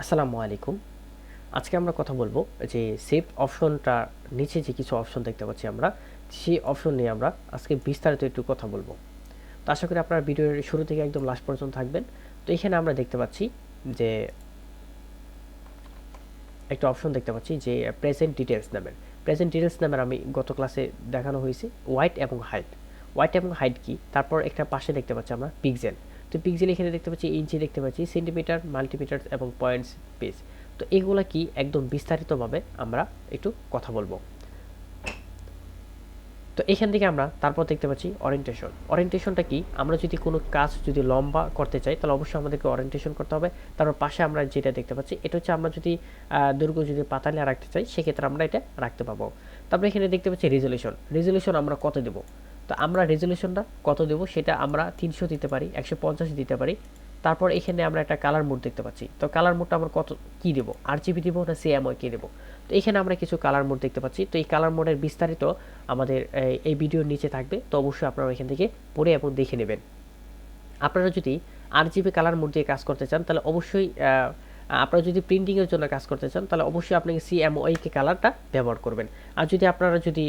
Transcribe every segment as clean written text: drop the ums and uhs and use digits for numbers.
আসসালামু আলাইকুম। আজকে আমরা কথা বলবো যে সেভ অপশনটা নিচে যে কিছু অপশন দেখতে পাচ্ছি আমরা, সেই অপশন নিয়ে আমরা আজকে বিস্তারিত একটু কথা বলবো। তো আশা করি আপনারা ভিডিওর শুরু থেকে একদম লাস্ট পর্যন্ত থাকবেন। তো এখানে আমরা দেখতে পাচ্ছি যে একটা অপশন দেখতে পাচ্ছি যে প্রেজেন্ট ডিটেলস নামের। প্রেজেন্ট ডিটেলস নামের আমি গত ক্লাসে দেখানো হয়েছে হোয়াইট এবং হাইট। হোয়াইট এবং হাইট কি? তারপর একটা পাশে দেখতে পাচ্ছি আমরা পিক্সেল। তো পিক্সেল এখানে দেখতে পাচ্ছি ইঞ্চি, দেখতে পাচ্ছি সেন্টিমিটার, মাল্টিমিটার এবং পয়েন্টস পেজ। তো এগুলা কি একদম বিস্তারিতভাবে আমরা একটু কথা বলবো। তো এখান থেকে আমরা তারপর দেখতে পাচ্ছি ওরিয়েন্টেশন। ওরিয়েন্টেশনটা কি? আমরা যদি কোনো কাজ যদি লম্বা করতে চাই তাহলে অবশ্যই আমাদেরকে ওরিয়েন্টেশন করতে হবে। তারপর পাশে আমরা যেটা দেখতে পাচ্ছি এটা হচ্ছে আমরা যদি দৈর্ঘ্য যদি পাতালে রাখতে চাই সেক্ষেত্রে আমরা এটা রাখতে পাবো। তারপরে এখানে দেখতে পাচ্ছি রেজলিউশন। রেজলিউশন আমরা কত দেবো? তো আমরা রেজলিউশনটা কত দেবো সেটা আমরা 300 দিতে পারি, 150 দিতে পারি। তারপর এখানে আমরা একটা কালার মোড দেখতে পাচ্ছি। তো কালার মোডটা আমরা কত কি দেবো? আরজিবি দেবো না সিএমওয়াই দেবো? তো এখানে আমরা কিছু কালার মোড দেখতে পাচ্ছি। তো এই কালার মোডের বিস্তারিত আমাদের এই ভিডিওর নিচে থাকবে। তো অবশ্যই আপনারা এখান থেকে পড়ে এবং দেখে নেবেন। আপনারা যদি আরজিবি কালার মোড দিয়ে কাজ করতে চান তাহলে অবশ্যই আপনারা যদি প্রিন্টিংয়ের জন্য কাজ করতে চান তাহলে অবশ্যই আপনাকে সিএমওয়াইকে কালারটা ব্যবহার করবেন। আর যদি আপনারা যদি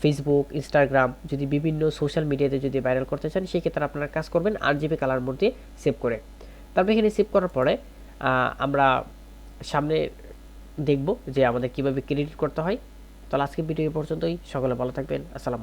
ফেসবুক, ইনস্টাগ্রাম যদি বিভিন্ন সোশ্যাল মিডিয়াতে যদি ভাইরাল করতে চান সেক্ষেত্রে আপনারা কাজ করবেন আরজিবি কালার মোড দিয়ে সেভ করে। তারপরে এখানে সেভ করার পরে আমরা সামনে দেখব যে আমাদের কিভাবে ক্রেডিট করতে হয়। তাহলে আজকের ভিডিও এই পর্যন্তই। সকলে ভালো থাকবেন। আসসালাম।